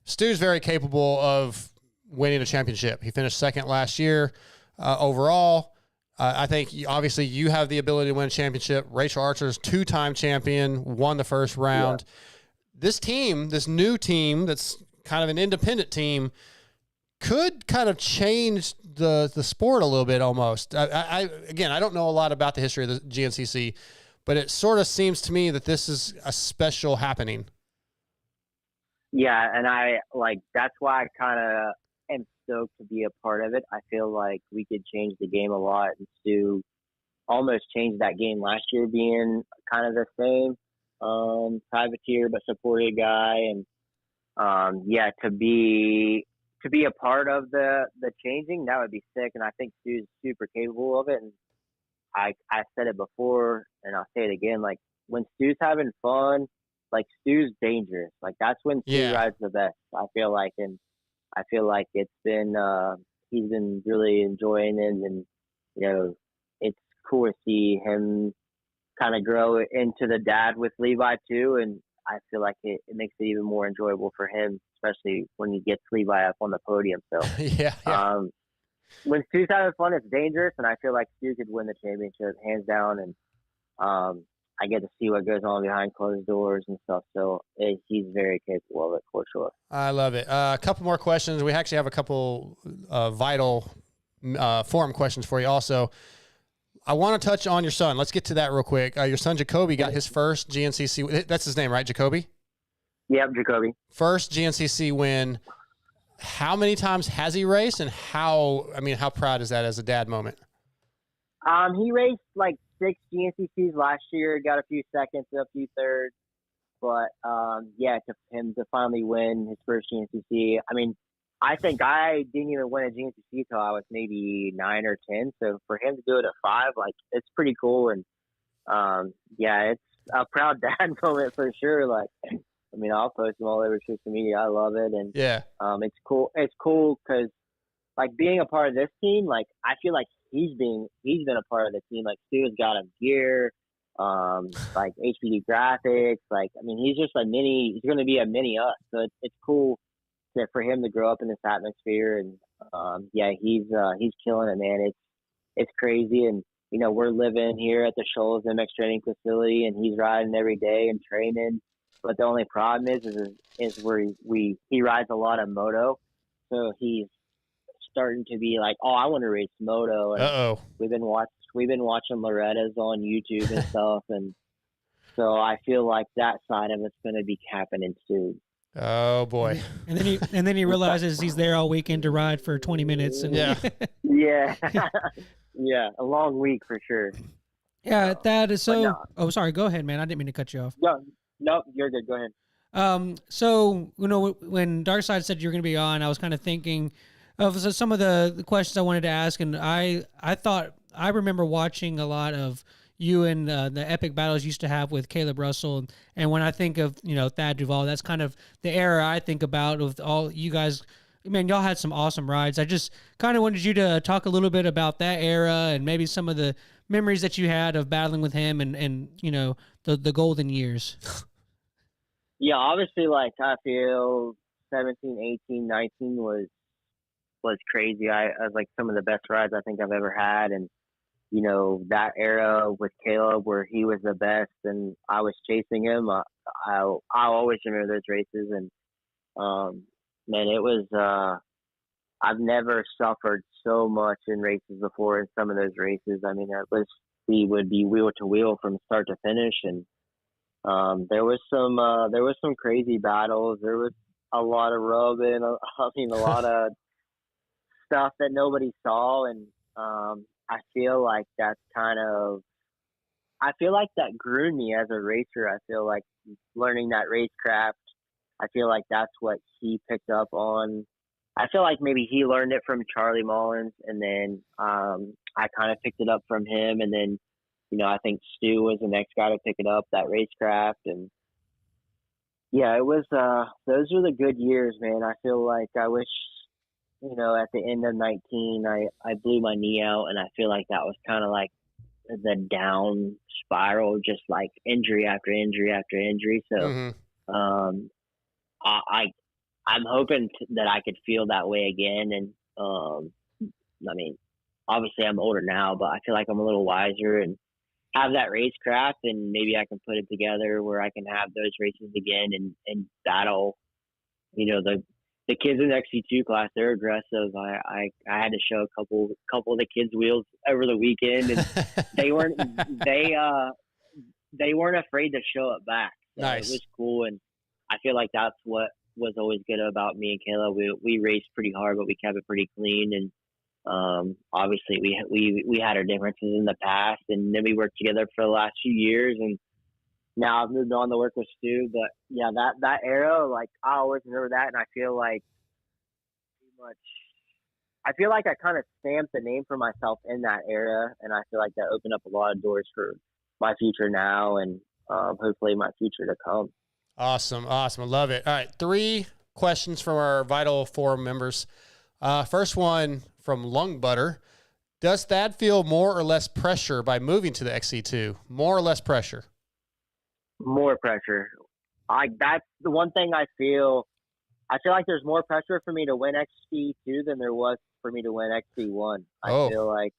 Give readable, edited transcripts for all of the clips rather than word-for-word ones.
Stu's very capable of winning a championship. He finished second last year overall. I think obviously you have the ability to win a championship. Rachel Archer's 2-time champion, won the first round. Yeah. This team, this new team that's kind of an independent team, could kind of change the sport a little bit almost. Again, I don't know a lot about the history of the GNCC, but it sort of seems to me that this is a special happening. Yeah, and that's why I kind of am stoked to be a part of it. I feel like we could change the game a lot, and Stu almost changed that game last year, being kind of the same privateer but supported guy, and to be a part of the changing, that would be sick. And I think Stu's super capable of it. And I said it before, and I'll say it again. Like, when Stu's having fun, like, Stu's dangerous. Like, that's when Stu rides the best, I feel like. And I feel like it's been he's been really enjoying it, and it's cool to see him kind of grow into the dad with Levi too. And I feel like it makes it even more enjoyable for him, especially when he gets Levi up on the podium. So yeah. When Stu's having fun, it's dangerous, and I feel like Stu could win the championship hands down. And I get to see what goes on behind closed doors and stuff. So he's very capable of it for sure. I love it. A couple more questions. We actually have a couple vital forum questions for you also. I want to touch on your son. Let's get to that real quick. Your son, Jacoby, got his first GNCC. That's his name, right? Jacoby? Yep, Jacoby. First GNCC win. How many times has he raced, and how proud is that as a dad moment? He raced like 6 GNCCs last year, got a few seconds, a few thirds. But, to him to finally win his first GNCC, I think I didn't even win a GNCC until I was maybe 9 or 10. So for him to do it at 5, it's pretty cool. And, it's a proud dad moment for sure. I'll post them all over social media. I love it. And, it's cool. It's cool because, being a part of this team, I feel like he's been a part of the team. Stu's got him gear, HPD graphics. He's just he's going to be a mini us. So it's cool for him to grow up in this atmosphere. And, he's killing it, man. It's crazy. And, we're living here at the Shoals MX training facility, and he's riding every day and training. But the only problem is where he rides a lot of moto. So he's starting to be like, oh, I want to race moto. And we've been watching Loretta's on YouTube and stuff, and so I feel like that side of it's going to be happening soon. Oh boy! And then he realizes he's there all weekend to ride for 20 minutes. And yeah, yeah, a long week for sure. Yeah, that is so. No. Oh, sorry. Go ahead, man. I didn't mean to cut you off. No, you're good. Go ahead. So when Darkside said you were going to be on, I was kind of thinking of some of the questions I wanted to ask, and I thought I remember watching a lot of you and the epic battles you used to have with Caleb Russell, and when I think of Thad Duvall, that's kind of the era I think about with all you guys. Man, y'all had some awesome rides. I just kind of wanted you to talk a little bit about that era and maybe some of the memories that you had of battling with him and the golden years. Yeah, obviously, I feel 17, 18, 19 was crazy. I was some of the best rides I think I've ever had. And, that era with Caleb where he was the best and I was chasing him, I'll always remember those races. And, man, it was, I've never suffered so much in races before in some of those races. We would be wheel to wheel from start to finish. And, there was some crazy battles. There was a lot of rubbing, a lot of stuff that nobody saw. And, I feel like that grew me as a racer. I feel like learning that racecraft, I feel like that's what he picked up on. I feel like maybe he learned it from Charlie Mullins, and then I kind of picked it up from him. And then, I think Stu was the next guy to pick it up, that racecraft. And yeah, it was, those were the good years, man. I feel like I wish, at the end of 19, I blew my knee out, and I feel like that was kind of like the down spiral, just injury after injury after injury. So, I I'm hoping that I could feel that way again. And I mean, obviously I'm older now, but I feel like I'm a little wiser and have that racecraft, and maybe I can put it together where I can have those races again and battle. You know, the kids in the XC2 class, they're aggressive. I had to show a couple of the kids' wheels over the weekend, and they weren't afraid to show it back. So nice. It was cool, and I feel like that's what was always good about me and Kayla. We raced pretty hard, but we kept it pretty clean, and obviously we had our differences in the past, and then we worked together for the last few years, and now I've moved on to work with Stu. But yeah, that era, like, I always remember that, and I feel like I kind of stamped the name for myself in that era, and I feel like that opened up a lot of doors for my future now, and hopefully my future to come. Awesome. I love it. All right, 3 questions from our Vital Forum members. First one from Lung Butter. Does Thad feel more or less pressure by moving to the XC2? More or less pressure? More pressure. That's the one thing I feel. I feel like there's more pressure for me to win XC2 than there was for me to win XC1. I feel like,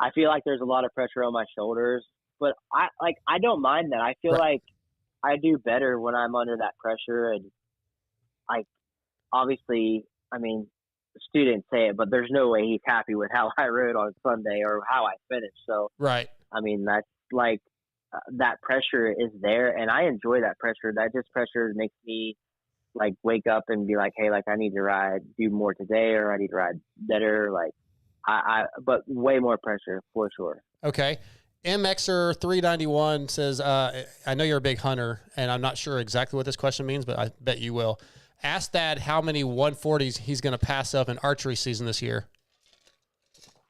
I feel like there's a lot of pressure on my shoulders, but I don't mind that. I feel like I do better when I'm under that pressure, and obviously, I mean, Stu didn't say it, but there's no way he's happy with how I rode on Sunday or how I finished. So, right. I mean, that's like, that pressure is there, and I enjoy that pressure. That just pressure makes me like wake up and be like, hey, like, I need to do more today, or I need to ride better. Like, but way more pressure for sure. Okay. MXer 391 says, I know you're a big hunter, and I'm not sure exactly what this question means, but I bet you will. Ask Thad how many 140s he's going to pass up in archery season this year.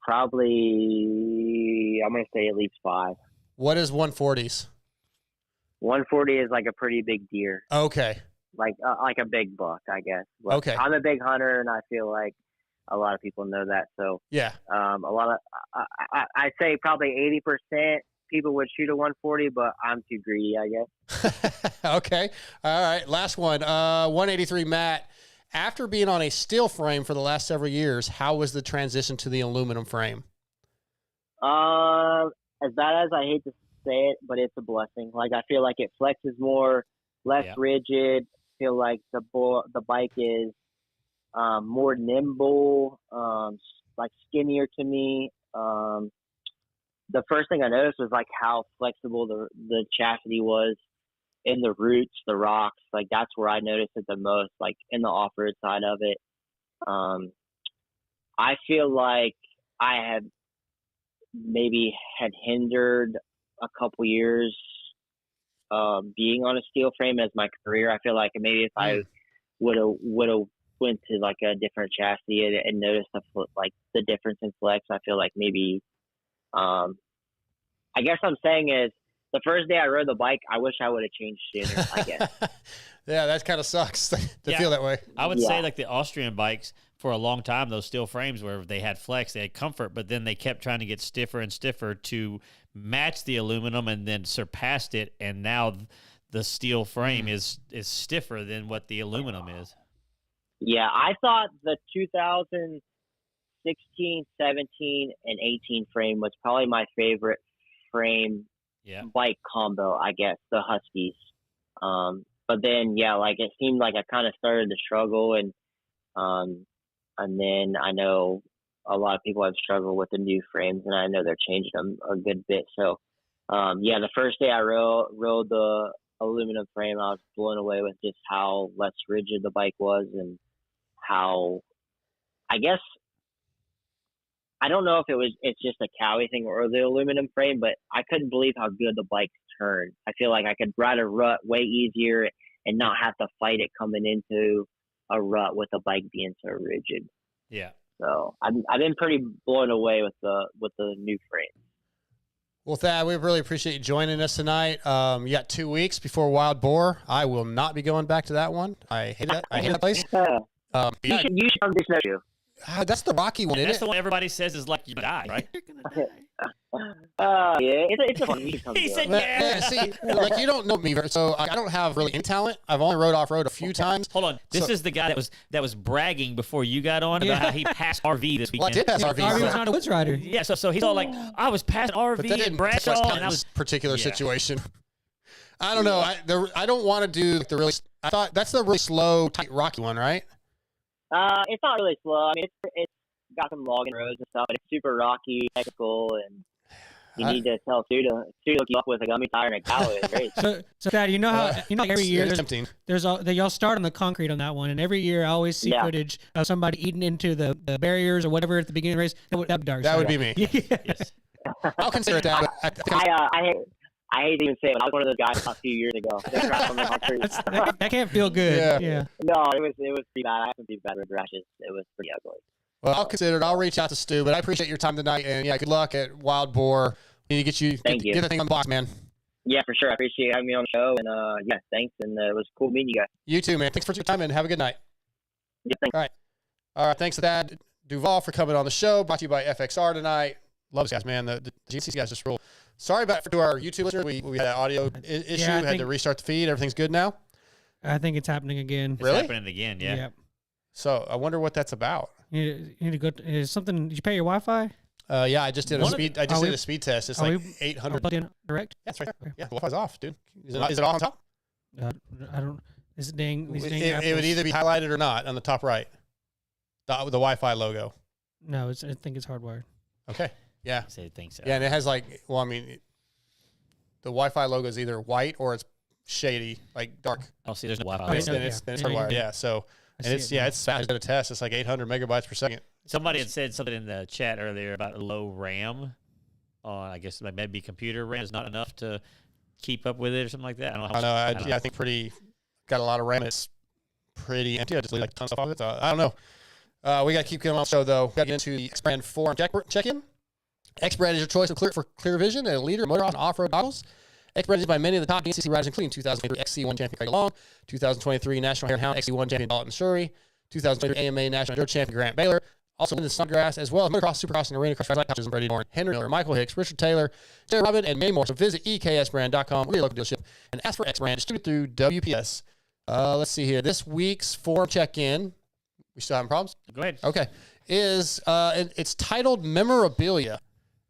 Probably, I'm going to say at least 5. What is 140s? 140 is like a pretty big deer. Okay. Like a big buck, I guess. But okay. I'm a big hunter, and I feel like a lot of people know that. So yeah, a lot of I'd say probably 80% people would shoot a 140, but I'm too greedy, I guess. Okay. All right. Last one. 183 Matt. After being on a steel frame for the last several years, how was the transition to the aluminum frame? As bad as I hate to say it, but it's a blessing. Like, I feel like it flexes more, less rigid. I feel like the bike is more nimble, like skinnier to me. The first thing I noticed was like how flexible the chassis was in the roots, the rocks. Like, that's where I noticed it the most, like in the off-road side of it. I feel like I had hindered a couple years being on a steel frame as my career. I feel like maybe if I would have went to like a different chassis and noticed the difference in flex, I feel like maybe I guess I'm saying is the first day I rode the bike, I wish I would have changed sooner, I guess. Yeah, that kind of sucks to feel that way. I would say like the Austrian bikes for a long time, those steel frames where they had flex, they had comfort, but then they kept trying to get stiffer and stiffer to match the aluminum, and then surpassed it, and now the steel frame is stiffer than what the aluminum is. Yeah, I thought the 2016, 17, and 18 frame was probably my favorite frame bike combo, I guess, the Huskies. But then, like, it seemed like I kind of started to struggle, and then I know a lot of people have struggled with the new frames, and I know they're changing them a good bit. So, the first day I rode the aluminum frame, I was blown away with just how less rigid the bike was, and how, I guess, I don't know if it's just a Cowie thing or the aluminum frame, but I couldn't believe how good the bike turned. I feel like I could ride a rut way easier and not have to fight it coming into a rut with the bike being so rigid. Yeah. So I've been pretty blown away with the new frame. Well, Thad, we really appreciate you joining us tonight. You got 2 weeks before Wild Boar. I will not be going back to that one. I hate that. I hate that place. You should come to show you. That's the Rocky one, isn't That's it? the one everybody says is like you die, right? You're gonna die. Yeah, it's a fun week. He said, But, yeah. see, like you don't know me, so I don't have really any talent. I've only rode off road a few times. Hold on. This is the guy that was bragging before you got on about how he passed RV this Well, I weekend. did pass RV. RV was not a woods rider. Yeah, so he's all like, I was passing RV But that and didn't Bradshaw, count and in I this was particular Yeah. situation. I don't know. I don't want to do the really. I thought that's the really slow, tight, rocky one, right? It's not really slow. I mean, it's got some logging roads and stuff, but it's super rocky, technical, and you need to tell Sue to hook you up with a gummy tire and a cow. It's great. So Dad, you know how like every year It's there's tempting. y'all start on the concrete on that one, and every year I always see Yeah. footage of somebody eating into the barriers or whatever at the beginning of the race. That'd be dark. That would be me. yes. I'll consider it that. But I hate to even say it, but I was one of those guys a few years ago. That crashed on the concrete. that can't feel good. Yeah. Yeah. No, it was pretty bad. I had some pretty bad road rashes. It was pretty ugly. Well, I'll consider it. I'll reach out to Stu, but I appreciate your time tonight, and yeah, good luck at Wild Boar. We need to get you Thank you. get the thing on the box, man. Yeah, for sure. I appreciate having me on the show, and yeah, thanks. And it was cool meeting you guys. You too, man. Thanks for your time, and have a good night. Yeah, thanks. All right. Thanks to that Duvall for coming on the show. Brought to you by FXR tonight. Love these guys, man. The GNC guys just rule. Sorry about to our YouTube listeners. We had an audio issue. I Had think- to restart the feed. Everything's good now. I think it's happening again. It's Really? happening again, yeah. Yep. So I wonder what that's about. You need to go. Is something? Did you pay your Wi-Fi? Yeah, I just did a One of speed. the- I just Are did we- a speed test. It's are like we- 800. Plugged in direct. Yeah, it's right there. Okay. Yeah, the Wi-Fi's off, dude. Is it off on top? I don't. This dang. These dang It would apples. either be highlighted or not on the top right. The Wi-Fi logo. No, I think it's hardwired. Okay. Yeah. I say think so. Yeah, and it has like, well, I mean, the Wi-Fi logo is either white or it's shady, like dark. Oh, see, there's no Wi-Fi. Oh, It's, no, then it's yeah. hardwired. Yeah. Yeah. So, I and see it's it now. it's fast. I did a test. It's like 800 megabytes per second. Somebody had said something in the chat earlier about a low RAM on, I guess, maybe computer RAM is not enough to keep up with it or something like that. I don't know. I know. I think got a lot of RAM. It's pretty empty. I just leave like a ton of stuff off it. So I don't know. We got to keep going on the show, though. Got to get into the X-Brand Forum check-in. X-Brand is your choice for clear vision and a leader in motocross and off-road goggles. X-Brand is by many of the top GNCC riders, including 2023 XC1 champion Craig Long, 2023 National Hare and Hound XC1 champion Dalton Surrey, 2023 AMA National Enduro champion Grant Baylor, also in the Snodgrass, as well as motocross, supercross, and arena cross like coaches and Brady Dorn, Henry Miller, Michael Hicks, Richard Taylor, Jerry Robin, and many more. So visit EKSbrand.com or your local dealership and ask for X-Brand, distributed through WPS. Let's see here. This week's forum check-in, we still having problems? Go ahead. Okay. It's titled Memorabilia,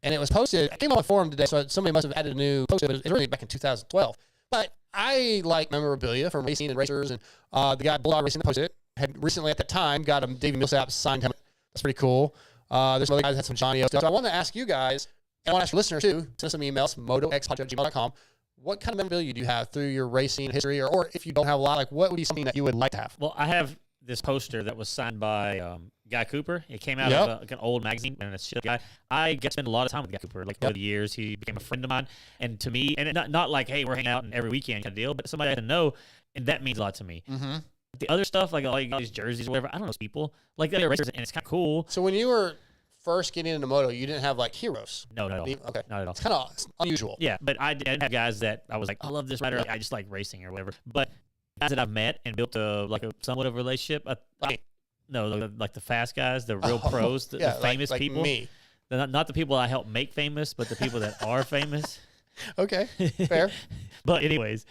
and it was posted. I came on the forum today, so somebody must have added a new post. It was really back in 2012. But I like memorabilia from racing and racers, and the guy Bulldog Racing that posted it had recently at the time got a Davey Millsap signed helmet. That's pretty cool. There's some other guys that had some Johnny O stuff. So I want to ask you guys, and I want to ask your listeners too, send us some emails, motoxpod@gmail.com. What kind of memorabilia do you have through your racing history, or if you don't have a lot, like what would be something that you would like to have? Well, I have this poster that was signed by Guy Cooper. It came out Yep. of like an old magazine, and it's just a guy. I get to spend a lot of time with Guy Cooper. Like over the years, he became a friend of mine, and to me, and not like, hey, we're hanging out and every weekend kind of deal, but somebody I know, and that means a lot to me. Mm-hmm. The other stuff, like all these jerseys or whatever, I don't know those people. Like they're racers, and it's kind of cool. So when you were first getting into moto, you didn't have like heroes. No, not at all. Okay. Not at all. It's kind of unusual. Yeah, but I did have guys that I was like, I love this rider. I just like racing or whatever. But guys that I've met and built a somewhat of a relationship. Like the fast guys, the real pros, the famous like people. Me. Not the people I help make famous, but the people that are famous. Okay, fair. But anyways,